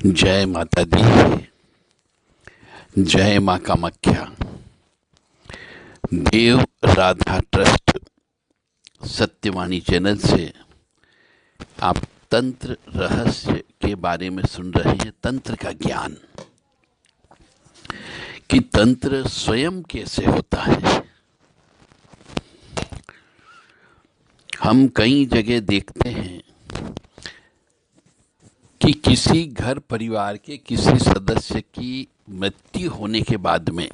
जय माता दी। जय माँ कामाख्या। देव राधा ट्रस्ट सत्यवाणी चैनल से आप तंत्र रहस्य के बारे में सुन रहे हैं। तंत्र का ज्ञान कि तंत्र स्वयं कैसे होता है। हम कई जगह देखते हैं कि किसी घर परिवार के किसी सदस्य की मृत्यु होने के बाद में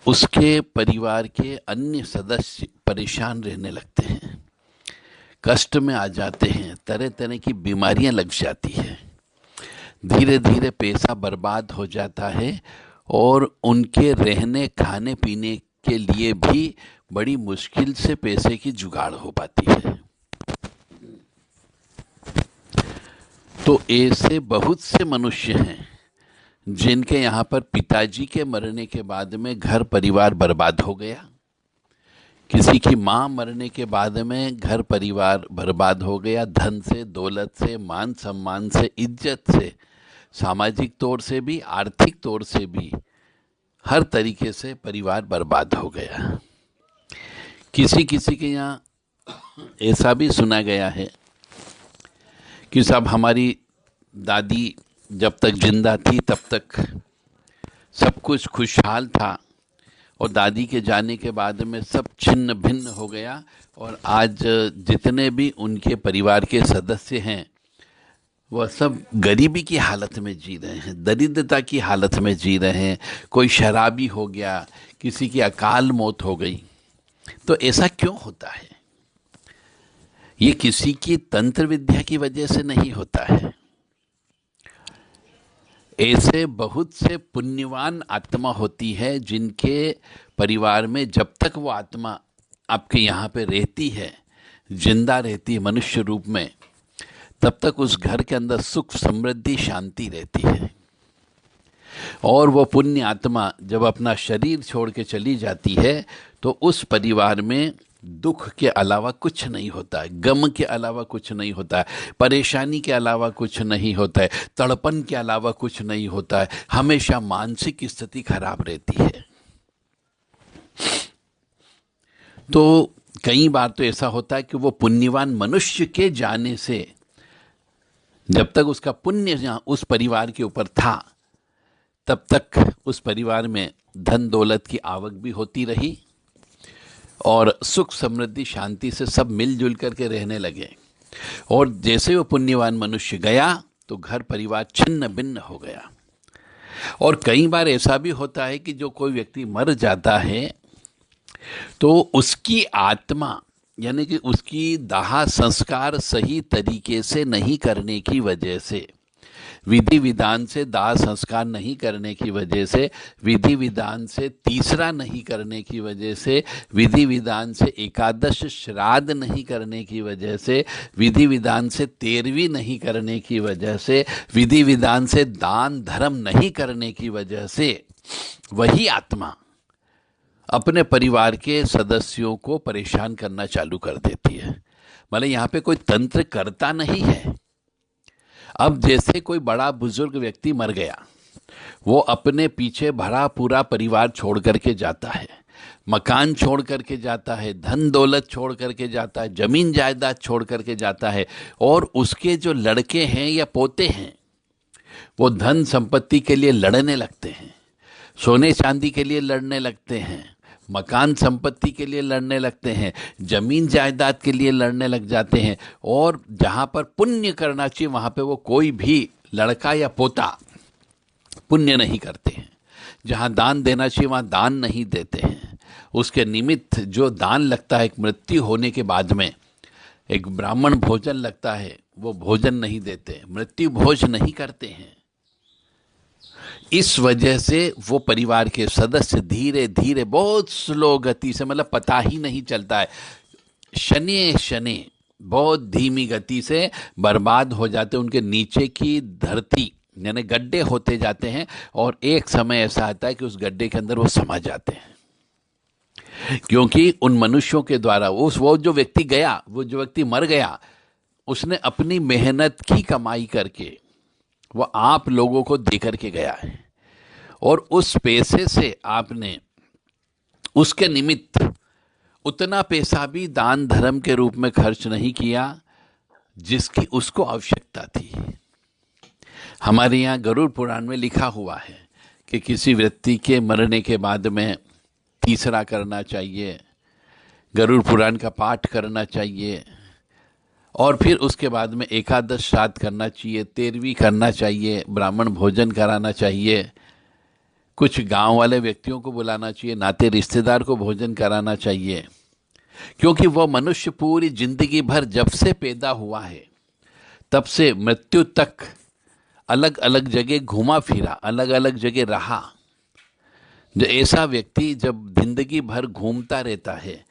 उसके परिवार के अन्य सदस्य परेशान रहने लगते हैं, कष्ट में आ जाते हैं, तरह तरह की बीमारियां लग जाती है, धीरे धीरे पैसा बर्बाद हो जाता है और उनके रहने खाने पीने के लिए भी बड़ी मुश्किल से पैसे की जुगाड़ हो पाती है। तो ऐसे बहुत से मनुष्य हैं जिनके यहाँ पर पिताजी के मरने के बाद में घर परिवार बर्बाद हो गया, किसी की माँ मरने के बाद में घर परिवार बर्बाद हो गया, धन से, दौलत से, मान सम्मान से, इज्जत से, सामाजिक तौर से भी, आर्थिक तौर से भी, हर तरीके से परिवार बर्बाद हो गया। किसी किसी के यहाँ ऐसा भी सुना गया है कि साहब हमारी दादी जब तक जिंदा थी तब तक सब कुछ खुशहाल था और दादी के जाने के बाद में सब छिन्न भिन्न हो गया और आज जितने भी उनके परिवार के सदस्य हैं वह सब गरीबी की हालत में जी रहे हैं, दरिद्रता की हालत में जी रहे हैं। कोई शराबी हो गया, किसी की अकाल मौत हो गई। तो ऐसा क्यों होता है? ये किसी की तंत्र विद्या की वजह से नहीं होता है। ऐसे बहुत से पुण्यवान आत्मा होती है जिनके परिवार में जब तक वो आत्मा आपके यहाँ पे रहती है, जिंदा रहती है मनुष्य रूप में, तब तक उस घर के अंदर सुख समृद्धि शांति रहती है। और वो पुण्य आत्मा जब अपना शरीर छोड़ के चली जाती है तो उस परिवार में दुख के अलावा कुछ नहीं होता है, गम के अलावा कुछ नहीं होता है, परेशानी के अलावा कुछ नहीं होता है, तड़पन के अलावा कुछ नहीं होता है। हमेशा मानसिक स्थिति खराब रहती है। तो कई बार तो ऐसा होता है कि वो पुण्यवान मनुष्य के जाने से जब तक उसका पुण्य उस परिवार के ऊपर था तब तक उस परिवार में धन दौलत की आवक भी होती रही और सुख समृद्धि शांति से सब मिलजुल करके रहने लगे। और जैसे वो पुण्यवान मनुष्य गया तो घर परिवार छिन्न भिन्न हो गया। और कई बार ऐसा भी होता है कि जो कोई व्यक्ति मर जाता है तो उसकी आत्मा यानी कि उसकी दाह संस्कार सही तरीके से नहीं करने की वजह से, विधि विधान से दाह संस्कार नहीं करने की वजह से, विधि विधान से तीसरा नहीं करने की वजह से, विधि विधान से एकादश श्राद्ध नहीं करने की वजह से, विधि विधान से 13वीं नहीं करने की वजह से, विधि विधान से दान धर्म नहीं करने की वजह से वही आत्मा अपने परिवार के सदस्यों को परेशान करना चालू कर देती है। मतलब यहाँ पे कोई तंत्र करता नहीं है। अब जैसे कोई बड़ा बुजुर्ग व्यक्ति मर गया, वो अपने पीछे भरा पूरा परिवार छोड़ करके जाता है, मकान छोड़ करके जाता है, धन दौलत छोड़ करके जाता है, जमीन जायदाद छोड़ करके जाता है। और उसके जो लड़के हैं या पोते हैं वो धन संपत्ति के लिए लड़ने लगते हैं, सोने चांदी के लिए लड़ने लगते हैं, मकान संपत्ति के लिए लड़ने लगते हैं, जमीन जायदाद के लिए लड़ने लग जाते हैं। और जहाँ पर पुण्य करना चाहिए वहाँ पे वो कोई भी लड़का या पोता पुण्य नहीं करते हैं। जहाँ दान देना चाहिए वहाँ दान नहीं देते हैं। उसके निमित्त जो दान लगता है, एक मृत्यु होने के बाद में एक ब्राह्मण भोजन लगता है, वो भोजन नहीं देते, मृत्यु भोज नहीं करते हैं। इस वजह से वो परिवार के सदस्य धीरे धीरे बहुत स्लो गति से, मतलब पता ही नहीं चलता है, शनि शनि बहुत धीमी गति से बर्बाद हो जाते हैं। उनके नीचे की धरती यानी गड्ढे होते जाते हैं और एक समय ऐसा आता है कि उस गड्ढे के अंदर वो समा जाते हैं। क्योंकि उन मनुष्यों के द्वारा वो जो व्यक्ति गया, वो जो व्यक्ति मर गया, उसने अपनी मेहनत की कमाई करके वह आप लोगों को देकर के गया है, और उस पैसे से आपने उसके निमित्त उतना पैसा भी दान धर्म के रूप में खर्च नहीं किया जिसकी उसको आवश्यकता थी। हमारे यहाँ गरुड़ पुराण में लिखा हुआ है कि किसी व्यक्ति के मरने के बाद में तीसरा करना चाहिए, गरुड़ पुराण का पाठ करना चाहिए, और फिर उसके बाद में एकादश श्राद्ध करना चाहिए, 13वीं करना चाहिए, ब्राह्मण भोजन कराना चाहिए, कुछ गांव वाले व्यक्तियों को बुलाना चाहिए, नाते रिश्तेदार को भोजन कराना चाहिए, क्योंकि वह मनुष्य पूरी जिंदगी भर जब से पैदा हुआ है तब से मृत्यु तक अलग अलग जगह घूमा फिरा, अलग अलग जगह रहा। जो ऐसा व्यक्ति जब जिंदगी भर घूमता रहता है,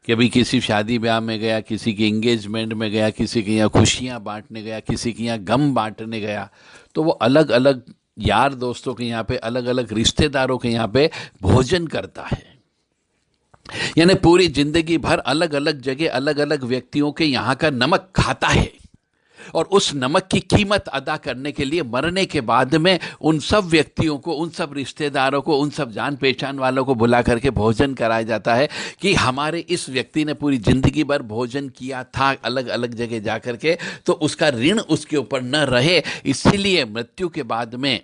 कभी किसी शादी ब्याह में गया, किसी की एंगेजमेंट में गया, किसी के यहाँ खुशियाँ बांटने गया, किसी के यहाँ गम बांटने गया, तो वो अलग अलग यार दोस्तों के यहाँ पे, अलग अलग रिश्तेदारों के यहाँ पे भोजन करता है। यानी पूरी जिंदगी भर अलग अलग जगह अलग अलग व्यक्तियों के यहाँ का नमक खाता है, और उस नमक की कीमत अदा करने के लिए मरने के बाद में उन सब व्यक्तियों को, उन सब रिश्तेदारों को, उन सब जान पहचान वालों को बुला करके भोजन कराया जाता है कि हमारे इस व्यक्ति ने पूरी जिंदगी भर भोजन किया था अलग अलग जगह जा करके, तो उसका ऋण उसके ऊपर न रहे। इसीलिए मृत्यु के बाद में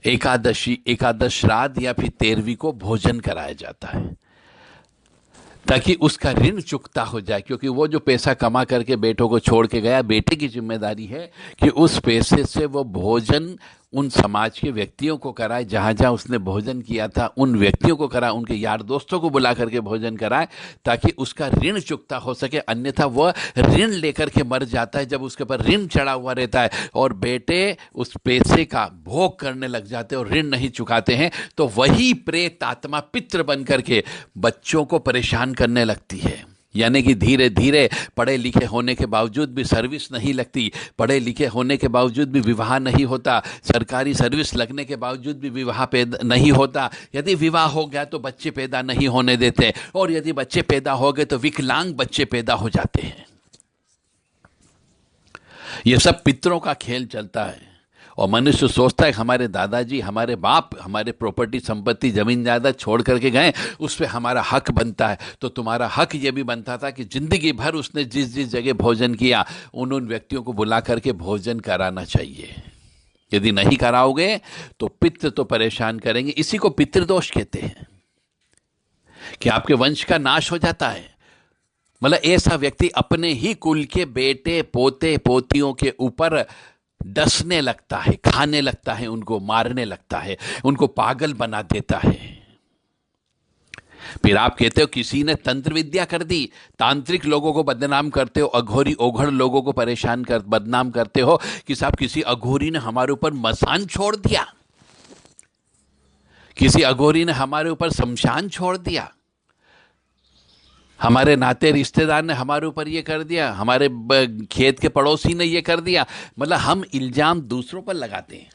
एकादश श्राद्ध या फिर 13वीं को भोजन कराया जाता है, ताकि उसका ऋण चुकता हो जाए। क्योंकि वो जो पैसा कमा करके बेटों को छोड़ के गया, बेटे की जिम्मेदारी है कि उस पैसे से वो भोजन उन समाज के व्यक्तियों को कराए, जहाँ जहाँ उसने भोजन किया था उन व्यक्तियों को कराए, उनके यार दोस्तों को बुला करके भोजन कराए, ताकि उसका ऋण चुकता हो सके। अन्यथा वह ऋण लेकर के मर जाता है, जब उसके ऊपर ऋण चढ़ा हुआ रहता है और बेटे उस पैसे का भोग करने लग जाते हैं और ऋण नहीं चुकाते हैं, तो वही प्रेत आत्मा पितृ बन करके बच्चों को परेशान करने लगती है। यानी कि धीरे धीरे पढ़े लिखे होने के बावजूद भी सर्विस नहीं लगती, पढ़े लिखे होने के बावजूद भी विवाह नहीं होता, सरकारी सर्विस लगने के बावजूद भी विवाह पैदा नहीं होता, यदि विवाह हो गया तो बच्चे पैदा नहीं होने देते, और यदि बच्चे पैदा हो गए तो विकलांग बच्चे पैदा हो जाते हैं। यह सब पितरों का खेल चलता है, और मनुष्य सोचता है कि हमारे दादाजी, हमारे बाप, हमारे प्रॉपर्टी संपत्ति जमीन जायदाद छोड़ करके गए, उस पर हमारा हक बनता है। तो तुम्हारा हक ये भी बनता था कि जिंदगी भर उसने जिस जिस जगह भोजन किया उन व्यक्तियों को बुला करके भोजन कराना चाहिए। यदि नहीं कराओगे तो पितृ तो परेशान करेंगे। इसी को पितृदोष कहते हैं कि आपके वंश का नाश हो जाता है। मतलब ऐसा व्यक्ति अपने ही कुल के बेटे पोते पोतियों के ऊपर डसने लगता है, खाने लगता है, उनको मारने लगता है, उनको पागल बना देता है। फिर आप कहते हो किसी ने तंत्र विद्या कर दी, तांत्रिक लोगों को बदनाम करते हो, अघोरी ओघड़ लोगों को परेशान कर बदनाम करते हो कि साहब किसी अघोरी ने हमारे ऊपर मसान छोड़ दिया, किसी अघोरी ने हमारे ऊपर शमशान छोड़ दिया, हमारे नाते रिश्तेदार ने हमारे ऊपर ये कर दिया, हमारे खेत के पड़ोसी ने ये कर दिया। मतलब हम इल्जाम दूसरों पर लगाते हैं,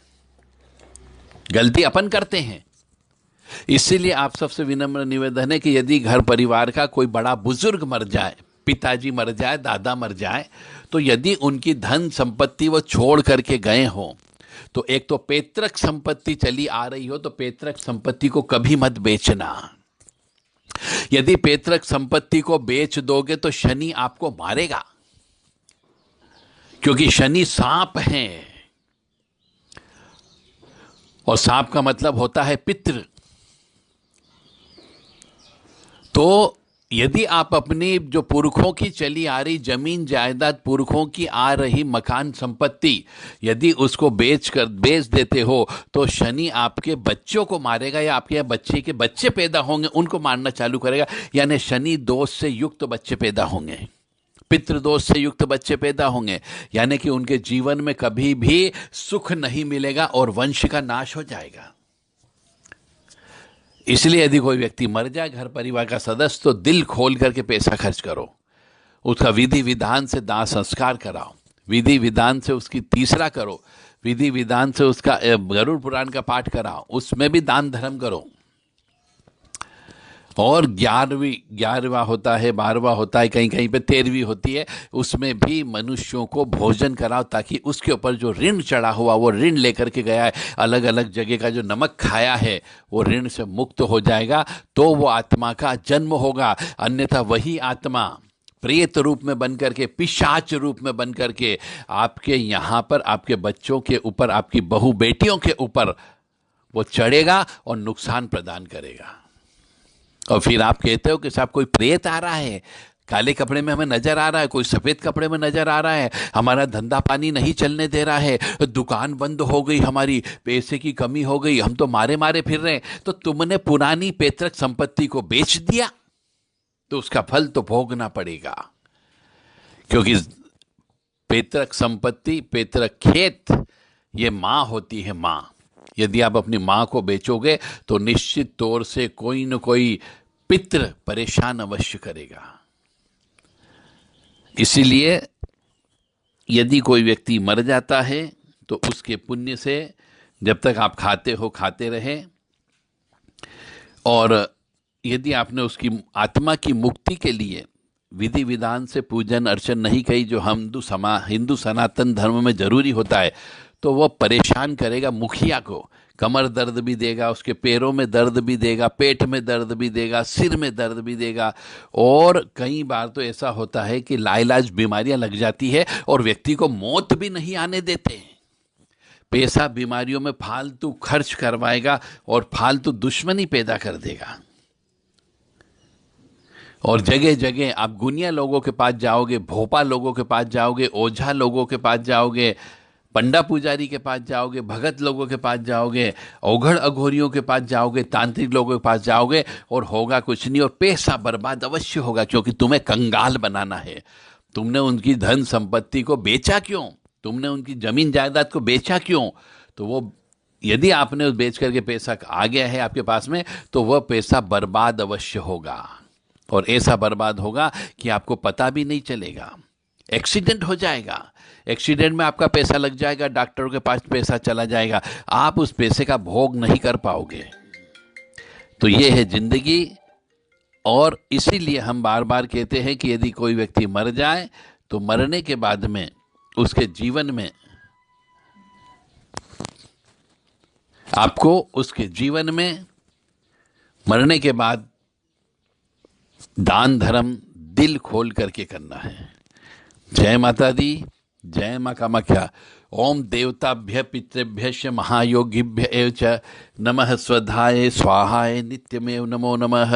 गलती अपन करते हैं। इसीलिए आप सबसे विनम्र निवेदन है कि यदि घर परिवार का कोई बड़ा बुजुर्ग मर जाए, पिताजी मर जाए, दादा मर जाए, तो यदि उनकी धन संपत्ति वो छोड़ करके गए हो, तो एक तो पैतृक संपत्ति चली आ रही हो तो पैतृक संपत्ति को कभी मत बेचना। यदि पैतृक संपत्ति को बेच दोगे तो शनि आपको मारेगा, क्योंकि शनि सांप है, और सांप का मतलब होता है पितृ। तो यदि आप अपनी जो पुरखों की चली आ रही जमीन जायदाद, पुरखों की आ रही मकान संपत्ति, यदि उसको बेच देते हो तो शनि आपके बच्चों को मारेगा, या आपके बच्चे के बच्चे पैदा होंगे उनको मारना चालू करेगा। यानी शनि दोष से युक्त बच्चे पैदा होंगे, पितृदोष से युक्त बच्चे पैदा होंगे, यानी कि उनके जीवन में कभी भी सुख नहीं मिलेगा और वंश का नाश हो जाएगा। इसलिए यदि कोई व्यक्ति मर जाए, घर परिवार का सदस्य, तो दिल खोल करके पैसा खर्च करो, उसका विधि विधान से दाह संस्कार कराओ, विधि विधान से उसकी तीसरा करो, विधि विधान से उसका गरुड़ पुराण का पाठ कराओ, उसमें भी दान धर्म करो। और 11वां होता है, 12वां होता है, कहीं कहीं पे 13वीं होती है, उसमें भी मनुष्यों को भोजन कराओ ताकि उसके ऊपर जो ऋण चढ़ा हुआ, वो ऋण लेकर के गया है, अलग अलग जगह का जो नमक खाया है वो ऋण से मुक्त हो जाएगा, तो वो आत्मा का जन्म होगा। अन्यथा वही आत्मा प्रेत रूप में बन करके, पिशाच रूप में बन करके आपके यहाँ पर, आपके बच्चों के ऊपर, आपकी बहू बेटियों के ऊपर वो चढ़ेगा और नुकसान प्रदान करेगा। और फिर आप कहते हो कि साहब कोई प्रेत आ रहा है, काले कपड़े में हमें नजर आ रहा है, कोई सफेद कपड़े में नजर आ रहा है, हमारा धंधा पानी नहीं चलने दे रहा है, दुकान बंद हो गई, हमारी पैसे की कमी हो गई, हम तो मारे मारे फिर रहे हैं। तो तुमने पुरानी पैतृक संपत्ति को बेच दिया तो उसका फल तो भोगना पड़ेगा, क्योंकि पैतृक संपत्ति, पैतृक खेत, ये माँ होती है, माँ। यदि आप अपनी माँ को बेचोगे तो निश्चित तौर से कोई न कोई पितृ परेशान अवश्य करेगा। इसीलिए यदि कोई व्यक्ति मर जाता है तो उसके पुण्य से जब तक आप खाते हो खाते रहे, और यदि आपने उसकी आत्मा की मुक्ति के लिए विधि विधान से पूजन अर्चन नहीं कही, जो हिंदू सनातन धर्म में जरूरी होता है, तो वह परेशान करेगा मुखिया को, कमर दर्द भी देगा, उसके पैरों में दर्द भी देगा, पेट में दर्द भी देगा, सिर में दर्द भी देगा, और कई बार तो ऐसा होता है कि लाइलाज बीमारियां लग जाती है और व्यक्ति को मौत भी नहीं आने देते। पैसा बीमारियों में फालतू खर्च करवाएगा और फालतू दुश्मनी पैदा कर देगा। और जगह जगह आप गुनिया लोगों के पास जाओगे, भोपा लोगों के पास जाओगे, ओझा लोगों के पास जाओगे, पंडा पुजारी के पास जाओगे, भगत लोगों के पास जाओगे, औघड़ अघोरियों के पास जाओगे, तांत्रिक लोगों के पास जाओगे, और होगा कुछ नहीं, और पैसा बर्बाद अवश्य होगा, क्योंकि तुम्हें कंगाल बनाना है। तुमने उनकी धन संपत्ति को बेचा क्यों? तुमने उनकी जमीन जायदाद को बेचा क्यों? तो वो, यदि आपने बेच करके पैसा आ गया है आपके पास में, तो वह पैसा बर्बाद अवश्य होगा, और ऐसा बर्बाद होगा कि आपको पता भी नहीं चलेगा। एक्सीडेंट हो जाएगा, एक्सीडेंट में आपका पैसा लग जाएगा, डॉक्टरों के पास पैसा चला जाएगा, आप उस पैसे का भोग नहीं कर पाओगे। तो ये है जिंदगी। और इसीलिए हम बार बार कहते हैं कि यदि कोई व्यक्ति मर जाए तो मरने के बाद में उसके जीवन में आपको, उसके जीवन में मरने के बाद दान धर्म दिल खोल करके करना है। जय माता दी, जय मां कामाख्या। ओम देवताभ्य पितृभ्य महायोगिभ्य एव च नमः स्वधाय स्वाहाय नित्यमेव नमो नमः।